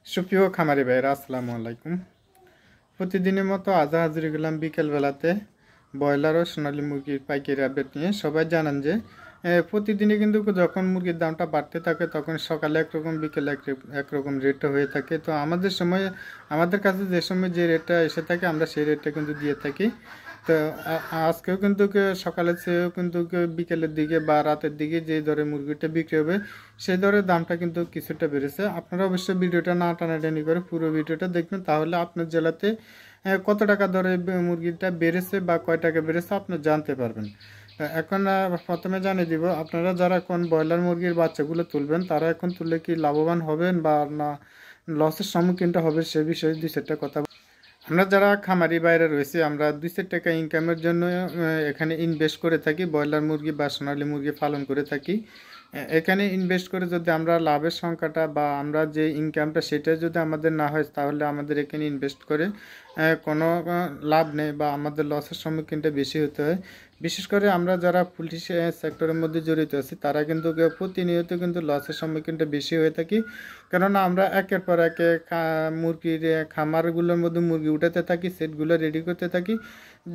সুপ্রিয় খামারি ভাইরা আসসালামু আলাইকুম। প্রতিদিনের মতো আজও হাজির গেলাম বিকেলবেলাতে ব্রয়লার ও সোনালী মুরগির পাইকারি আপডেট নিয়ে। সবাই জানান যে প্রতিদিনই কিন্তু যখন মুরগির দামটা বাড়তে থাকে তখন সকালে একরকম বিকেলে একরকম রেটটা হয়ে থাকে। তো আমাদের কাছে যে সময় যে রেটটা এসে থাকে আমরা সেই রেটটা কিন্তু দিয়ে থাকি। তো আজকেও কিন্তু সকালের চেয়েও কিন্তু বিকেলের দিকে বা রাতের দিকে যে দরে মুরগিটা বিক্রি হবে সেই দরের দামটা কিন্তু কিছুটা বেড়েছে। আপনারা অবশ্যই ভিডিওটা না টানাটানি করে পুরো ভিডিওটা দেখবেন, তাহলে আপনার জেলাতে কত টাকা দরে মুরগিটা বেড়েছে বা কয় টাকা বেড়েছে আপনি জানতে পারবেন। এখন প্রথমে জানিয়ে দিব, আপনারা যারা এখন ব্রয়লার মুরগির বাচ্চাগুলো তুলবেন তারা এখন তুললে কি লাভবান হবেন বা না লসের সম্মুখীনটা হবে সে বিষয়ে দুই চারটা কথা। আমরা যারা খামারি বাইরে রয়েছি আমরা 2-4 টাকা ইনকামের জন্য এখানে ইনভেস্ট করে থাকি, ব্রয়লার মুরগি বা সোনালী মুরগি পালন করে থাকি। এখানে ইনভেস্ট করে যদি আমরা লাভের সংখ্যাটা বা আমরা যে ইনকামটা সেটা যদি আমাদের না হয় তাহলে আমাদের এখানে ইনভেস্ট করে কোনো লাভ নেই বা আমাদের লসের সম্মুখীনটা বেশি হতে হয়। বিশেষ করে আমরা যারা পোলট্রি সেক্টরের মধ্যে জড়িত আছি তারা কিন্তু প্রতিনিয়ত কিন্তু লসের সম্মুখীনটা বেশি হয়ে থাকি, কেননা আমরা একের পর এক মুরগির খামারগুলোর মধ্যে মুরগি উঠাতে থাকি, সেটগুলো রেডি করতে থাকি।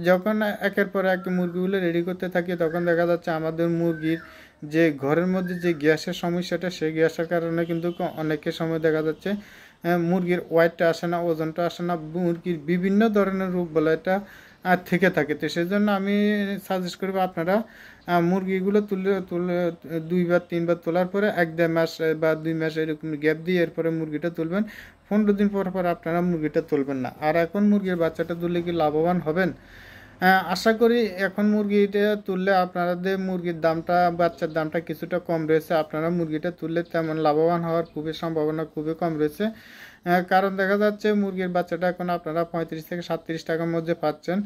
যখন একের পর এক মুরগিগুলো রেডি করতে থাকি তখন দেখা যাচ্ছে আমাদের মুরগির যে ঘরের মধ্যে যে গ্যাসের সমস্যাটা সেই গ্যাসের কারণে কিন্তু অনেকের সময় দেখা যাচ্ছে মুরগির ওয়েটটা আসে না, ওজনটা আসে না, মুরগির বিভিন্ন ধরনের রোগ বলাইটা থেকে থাকে। তো সেই জন্য আমি সাজেস্ট করবো আপনারা মুরগিগুলো তুলে তুলে 2 বার 3 বার তোলার পরে 1-1.5 মাস বা 2 মাস এরকম গ্যাপ দিয়ে এরপরে মুরগিটা তুলবেন। 15 দিন পর পর আপনারা মুরগিটা তুলবেন না। আর এখন মুরগির বাচ্চাটা তুললে কি লাভবান হবেন? আশা করি এখন মুরগিটা তুললে আপনাদের মুরগির দামটা বাচ্চার দামটা কিছুটা কম রয়েছে, আপনারা মুরগিটা তুললে তেমন লাভবান হওয়ার খুবই সম্ভাবনা খুবই কম রয়েছে। কারণ দেখা যাচ্ছে মুরগির বাচ্চাটা এখন আপনারা 35 থেকে 37 টাকার মধ্যে পাচ্ছেন।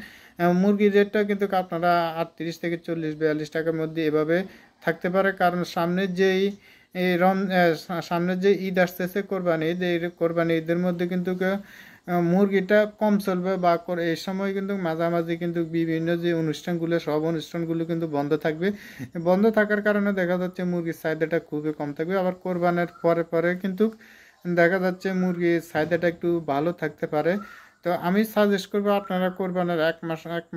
মুরগির রেটটা কিন্তু আপনারা 38 থেকে 40-42 টাকার মধ্যে এভাবে থাকতে পারে, কারণ সামনের যে ঈদ আসতেছে কোরবানি ঈদ, এই কোরবানি ঈদের মধ্যে কিন্তু মুরগিটা কম চলবে বা এই সময় কিন্তু মাঝামাঝি কিন্তু বিভিন্ন যে অনুষ্ঠানগুলো সব অনুষ্ঠানগুলো কিন্তু বন্ধ থাকবে। বন্ধ থাকার কারণে দেখা যাচ্ছে মুরগির চাহিদাটা খুবই কম থাকবে। আবার কোরবানের পরে পরে কিন্তু দেখা যাচ্ছে মুরগির চাহিদাটা একটু ভালো থাকতে পারে। তো আমি সাজেস্ট করবো আপনারা কোরবানের এক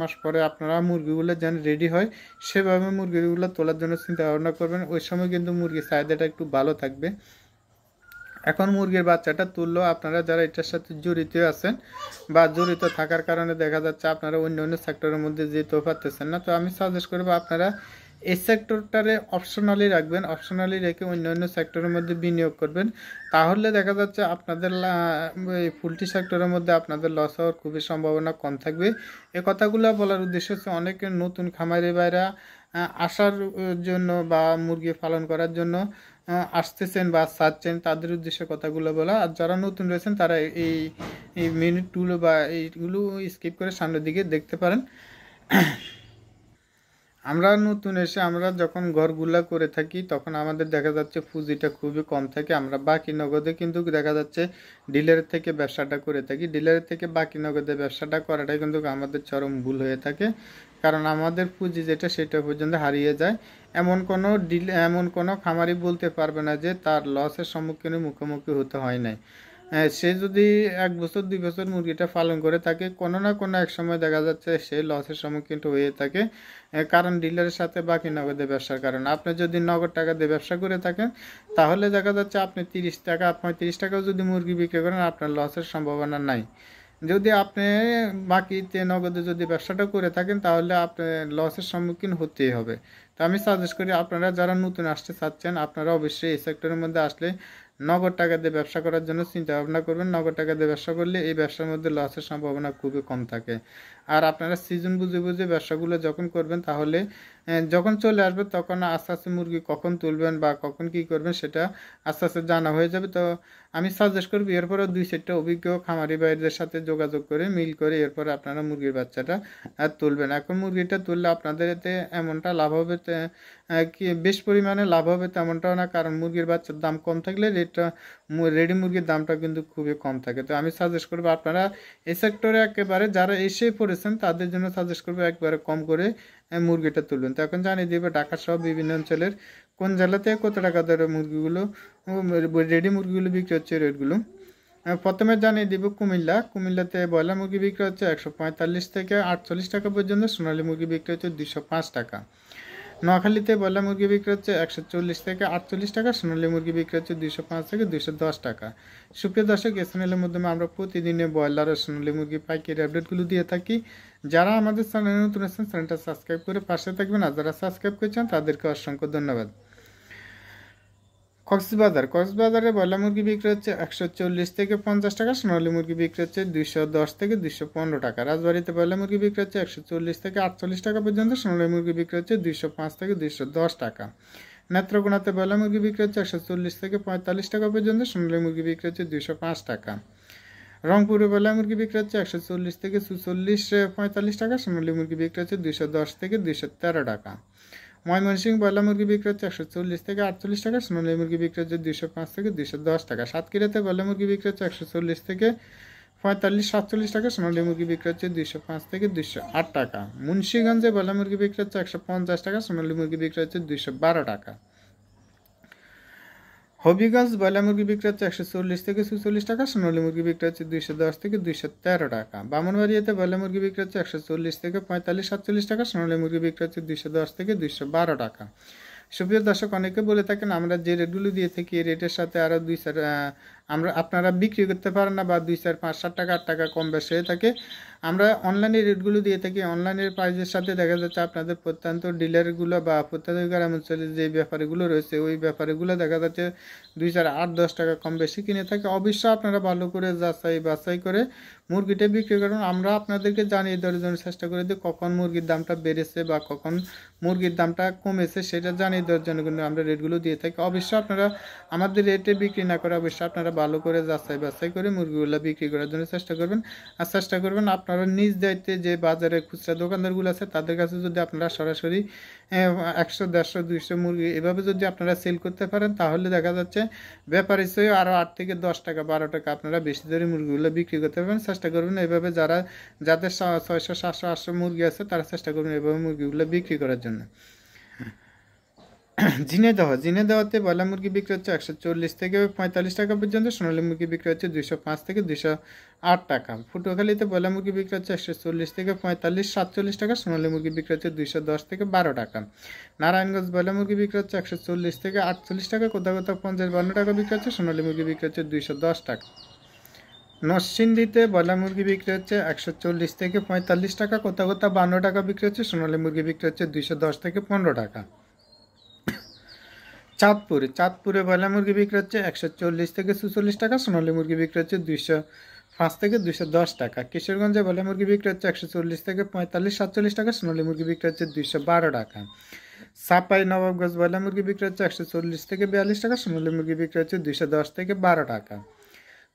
মাস পরে আপনারা মুরগিগুলো যেন রেডি হয় সেভাবে মুরগিগুলো তোলার জন্য চিন্তা ভাবনা করবেন। ওই সময় কিন্তু মুরগির চাহিদাটা একটু ভালো থাকবে। এখন মুরগির বাচ্চাটা তুললেও আপনারা যারা এটার সাথে জড়িত আছেন বা জড়িত থাকার কারণে দেখা যাচ্ছে আপনারা অন্য অন্য সেক্টরের মধ্যে যেতেও পারতেছেন না, তো আমি সাজেস্ট করবো আপনারা এই সেক্টরটারে অপশনালি রাখবেন, অপশনালি রেখে অন্য অন্য সেক্টরের মধ্যে বিনিয়োগ করবেন। তাহলে দেখা যাচ্ছে আপনাদের এই পোলট্রি সেক্টরের মধ্যে আপনাদের লস হওয়ার খুবই সম্ভাবনা কম থাকবে। এই কথাগুলো বলার উদ্দেশ্য হচ্ছে অনেক নতুন খামারি ভাইরা আসার জন্য বা মুরগি পালন করার জন্য আসতেছেন বা চাচ্ছেন, তাদের উদ্দেশ্যে কথাগুলো বলা। আর যারা নতুন রয়েছেন তারা এই এই মিনিটগুলো বা এইগুলো স্কিপ করে সামনের দিকে দেখতে পারেন। আমরা নতুন এসে আমরা যখন ঘরগুলা করে থাকি তখন আমাদের দেখা যাচ্ছে পুঁজিটা খুবই কম থাকে, আমরা বাকি নগদে কিন্তু দেখা যাচ্ছে ডিলারের থেকে ব্যবসাটা করে থাকি। ডিলারের থেকে বাকি নগদে ব্যবসাটা করাটাই কিন্তু আমাদের চরম ভুল হয়ে থাকে, কারণ আমাদের পুঁজি যেটা সেটা পর্যন্ত হারিয়ে যায়। এমন কোনো খামারি বলতে পারবে না যে তার লসের সম্মুখীনের মুখোমুখি হতে হয় নাই। সে যদি 1 বছর 2 বছর মুরগিটা পালন করে থাকে কোনো না কোনো এক সময় দেখা যাচ্ছে সে লসের সম্মুখীন হয়ে থাকে, কারণ ডিলারের সাথে বাকি নগদে ব্যবসার কারণে। আপনি যদি নগদ টাকা দিয়ে ব্যবসা করে থাকেন তাহলে দেখা যাচ্ছে আপনি 30 টাকা 35 টাকাও যদি মুরগি বিক্রি করেন আপনার লসের সম্ভাবনা নাই। যদি আপনি বাকিতে নগদে যদি ব্যবসাটা করে থাকেন তাহলে আপনি লসের সম্মুখীন হতেই হবে। তো আমি সাজেস্ট করি আপনারা যারা নতুন আসতে চাচ্ছেন আপনারা অবশ্যই এই সেক্টরের মধ্যে আসলে নগদ টাকা দিয়ে ব্যবসা করার জন্য চিন্তা ভাবনা করবেন। নগদ টাকা দিয়ে ব্যবসা করলে এই ব্যবসার মধ্যে লসের সম্ভাবনা খুবই কম থাকে। আর আপনারা সিজন বুঝে বুঝে ব্যবসাগুলো যখন করবেন তাহলে যখন চলে আসবে তখন আস্তে আস্তে মুরগি কখন তুলবেন বা কখন কি করবেন সেটা আস্তে আস্তে জানা হয়ে যাবে। তো আমি সাজেস্ট করবো এরপরে 2-4টা অভিজ্ঞ খামারি ভাইদের সাথে যোগাযোগ করে মিল করে এরপরে আপনারা মুরগির বাচ্চাটা তুলবেন। এখন মুরগিটা তুললে আপনাদের এতে এমনটা লাভ হবে কি বেশ পরিমাণে লাভ হবে তেমনটাও না, কারণ মুরগির বাচ্চার দাম কম থাকলে রেডি মুরগির দামটা কিন্তু খুবই কম থাকে। তো আমি সাজেস্ট করবো আপনারা এই সেক্টরে একেবারে যারা এসে পড়েছেন তাদের জন্য সাজেস্ট করবো একবারে কম করে মুরগিটা তুলবেন। তো এখন জানিয়ে দিবে ঢাকা সহ বিভিন্ন অঞ্চলের কোন জেলাতে কত টাকা দরে মুরগিগুলো রেডি মুরগিগুলো বিক্রি হচ্ছে রেটগুলো। প্রথমে জানিয়ে দিব কুমিল্লাতে ব্রয়লার মুরগি বিক্রি হচ্ছে 145 থেকে 48 টাকা পর্যন্ত, সোনালী মুরগি বিক্রি হচ্ছে 205 টাকা। নোয়াখালীতে ব্রয়লার মুরগি বিক্রি হচ্ছে 140 থেকে 48 টাকা, সোনালী মুরগি বিক্রি হচ্ছে 205 থেকে 210 টাকা। সুপ্রিয় দর্শক, এই চ্যানেলের মাধ্যমে আমরা প্রতিদিনে ব্রয়লার ও সোনালী মুরগি পাইকারি আপডেটগুলো দিয়ে থাকি। যারা আমাদের চ্যানেলে নতুন আছেন চ্যানেলটা সাবস্ক্রাইব করে পাশে থাকবেন, আর যারা সাবস্ক্রাইব করেছেন তাদেরকে অসংখ্য ধন্যবাদ। কক্সবাজারে ব্রয়লার মুরগি বিক্রি হচ্ছে 140 থেকে 50 টাকা, সোনালী মুরগি বিক্রি হচ্ছে 210 থেকে 215 টাকা। রাজবাড়িতে ব্রয়লার মুরগি বিক্রি হচ্ছে 140 থেকে 48 টাকা পর্যন্ত, সোনালী মুরগি বিক্রি হচ্ছে 205 থেকে 210 টাকা। নেত্রকোনাতে ব্রয়লার মুরগি বিক্রি হচ্ছে 140 থেকে 45 টাকা পর্যন্ত, সোনালী মুরগি বিক্রি হচ্ছে 205 টাকা। রংপুরে ব্রয়লার মুরগি বিক্রি হচ্ছে 140 থেকে 45 টাকা, সোনালী মুরগি বিক্রি হচ্ছে 210 থেকে 213 টাকা। ময়মনসিংহ ব্রয়লার মুরগি বিক্রি হচ্ছে 140 থেকে 48 টাকা, সোনালী মুরগি বিক্রি হচ্ছে 205 থেকে 210 টাকা। সাতক্ষীরাতে ব্রয়লার মুরগি বিক্রি হচ্ছে 140 থেকে 45-47 টাকা, সোনালী মুরগি বিক্রি হচ্ছে 205 থেকে 208 টাকা। মুন্সিগঞ্জে ব্রয়লার মুরগি বিক্রি হচ্ছে 150 টাকা, সোনালী মুরগি বিক্রি হচ্ছে 212 টাকা। হবিগঞ্জ ব্রয়লার মুরগি বিক্রি হচ্ছে 140 থেকে 46 টাকা, সোনালী মুরগি বিক্রি হচ্ছে 210 থেকে 213 টাকা। বামনবাড়িয়াতে ব্রয়লার মুরগি বিক্রি হচ্ছে 140 থেকে 45-47 টাকা, সোনালী মুরগি বিক্রি হচ্ছে 210 থেকে 212 টাকা। সুপ্রিয় দর্শক, অনেকে বলে থাকেন আমরা যে রেটগুলো দিয়ে থাকি এই রেটের সাথে আরও আপনারা বিক্রি করতে পারেন না, বা 2, 4, 5, 7 টাকা 8 টাকা কম বেশি হয়ে থাকে। আমরা অনলাইনে রেটগুলো দিয়ে থাকি, অনলাইনের প্রাইসের সাথে দেখা যাচ্ছে আপনাদের প্রত্যন্ত ডিলারগুলো বা প্রত্যন্ত গ্রাম অঞ্চলে যে ব্যাপারীগুলো রয়েছে ওই ব্যাপারীগুলো দেখা যাচ্ছে 2, 4, 8, 10 টাকা কম বেশি কিনে থাকে। অবশ্যই আপনারা ভালো করে বাছাই করে মুরগিটা বিক্রি করুন। আমরা আপনাদেরকে জানিয়ে দেওয়ার জন্য চেষ্টা করি যে কখন মুরগির দামটা বেড়েছে বা কখন মুরগির দামটা কমেছে সেটা জানিয়ে দেওয়ার জন্য কিন্তু আমরা রেটগুলো দিয়ে থাকি। অবশ্যই আপনারা আমাদের রেটে বিক্রি না করে অবশ্যই আপনারা ভালো করে বাছাই করে মুরগিগুলো বিক্রি করার জন্য চেষ্টা করবেন। আর চেষ্টা করবেন আপনারা নিজ দায়িত্বে যে বাজারে খুচরা দোকানদারগুলো আছে তাদের কাছে যদি আপনারা সরাসরি 100, 150, 200 মুরগি এভাবে যদি আপনারা সেল করতে পারেন তাহলে দেখা যাচ্ছে ব্যাপারী চেয়ে আরও 8 থেকে 10 টাকা 12 টাকা আপনারা বেশি ধরে মুরগিগুলো বিক্রি করতে পারবেন। চেষ্টা করবেন এইভাবে যাদের 600, 700, 800 মুরগি আছে তারা চেষ্টা করবেন এইভাবে মুরগিগুলো বিক্রি করার জন্য। ঝিনেদাহতে ব্রয়লার মুরগি বিক্রি হচ্ছে 140 থেকে 45 টাকা পর্যন্ত, সোনালী মুরগি বিক্রি হচ্ছে 205 থেকে 208 টাকা। পটুয়াখালীতে ব্রয়লার মুরগি বিক্রি হচ্ছে 140 থেকে 45-47 টাকা, সোনালী মুরগি বিক্রি হচ্ছে 210 থেকে 12 টাকা। নারায়ণগঞ্জ ব্রয়লার মুরগি বিক্রি হচ্ছে 140 থেকে 48 টাকা, কোথাও 50-52 টাকা বিক্রি হচ্ছে, সোনালী মুরগি বিক্রি হচ্ছে 210 টাকা। নরসিংদীতে ব্রয়লার মুরগি বিক্রি হচ্ছে 140 থেকে 45 টাকা, কোথাও 52 টাকা বিক্রি হচ্ছে, সোনালী মুরগি বিক্রি হচ্ছে 210 থেকে 15 টাকা। চাঁদপুরে ব্রয়লার মুরগি বিক্রি হচ্ছে 140 থেকে 46 টাকা, সোনালী মুরগি বিক্রি হচ্ছে 205 থেকে 210 টাকা। কিশোরগঞ্জে ব্রয়লার মুরগি বিক্রি হচ্ছে 140 থেকে 45-47 টাকা, সোনালী মুরগি বিক্রি হচ্ছে 212 টাকা। চাঁপাই নবাবগঞ্জ ব্রয়লার মুরগি বিক্রি হচ্ছে 140 থেকে 42 টাকা, সোনালী মুরগি বিক্রি হচ্ছে 210 থেকে 12 টাকা।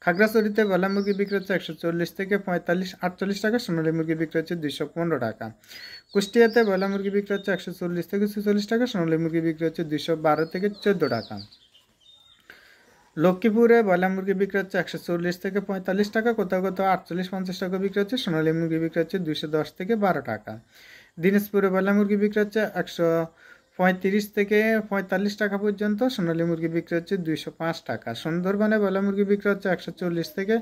খাগড়াছড়িতে ব্রয়লার মুরগি বিক্রি হচ্ছে 140 থেকে 45-48 টাকা, সোনালী মুরগি বিক্রি হচ্ছে 215 টাকা। কুষ্টিয়াতে ব্রয়লার মুরগি বিক্রি হচ্ছে 140 থেকে 46 টাকা, সোনালী মুরগি বিক্রি হচ্ছে 212 থেকে 14 টাকা। লক্ষ্মীপুরে ব্রয়লার মুরগি বিক্রি হচ্ছে 140 থেকে 45 টাকা, কোথাও 48-50 টাকা বিক্রি হচ্ছে, সোনালী মুরগি বিক্রি হচ্ছে 210 থেকে 12 টাকা। দিনাজপুরে ব্রয়লার মুরগি বিক্রি হচ্ছে 135 থেকে 45 টাকা পর্যন্ত, সোনালী মুরগি বিক্রি হচ্ছে 205 টাকা। সুন্দরবনে ব্রয়লার মুরগি বিক্রি হচ্ছে 140 থেকে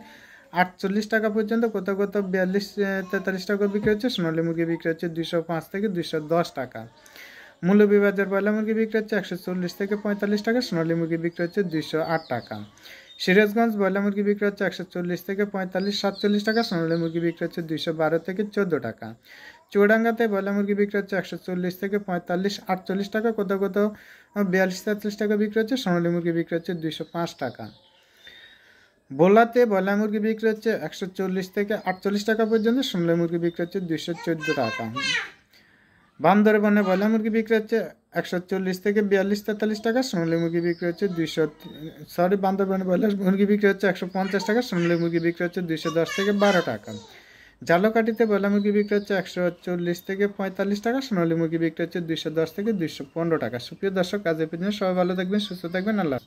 48 টাকা পর্যন্ত, কোথাও 42-43 টাকা বিক্রি হচ্ছে, সোনালী মুরগি বিক্রি হচ্ছে 205 থেকে 210 টাকা। মৌলভীবাজার ব্রয়লার মুরগি বিক্রি হচ্ছে 140 থেকে 45 টাকা, সোনালী মুরগি বিক্রি হচ্ছে 208 টাকা। সিরাজগঞ্জ ব্রয়লার মুরগি বিক্রি হচ্ছে 140 থেকে 45-47 টাকা, সোনালী মুরগি বিক্রি হচ্ছে 212 থেকে 14 টাকা। চুয়াডাঙ্গাতে ব্রয়লার মুরগি বিক্রি হচ্ছে 140 থেকে 45-48 টাকা, কোথাও 42-43 টাকা বিক্রি হচ্ছে, সোনালী মুরগি বিক্রি হচ্ছে 205 টাকা। ভোলাতে ব্রয়লার মুরগি বিক্রি হচ্ছে 140 থেকে 48 টাকা পর্যন্ত, সোনালী মুরগি বিক্রি হচ্ছে 214 টাকা। বান্দরবানে ব্রয়লার মুরগি বিক্রি হচ্ছে 140 থেকে 42-43 টাকা, সোনালী মুরগি বিক্রি হচ্ছে বান্দরবানে ব্রয়লার মুরগি বিক্রি হচ্ছে 150 টাকা, সোনালী মুরগি বিক্রি হচ্ছে 210 থেকে 12 টাকা। ঝালকাঠিতে ব্রয়লার মুরগি বিক্রি হচ্ছে 140 থেকে 45 টাকা, সোনালী মুরগি বিক্রি হচ্ছে 210 থেকে 215 টাকা। সুপ্রিয় দর্শক, আজ এই পর্যন্ত সবাই ভালো থাকবেন, সুস্থ থাকবেন, আল্লাহ।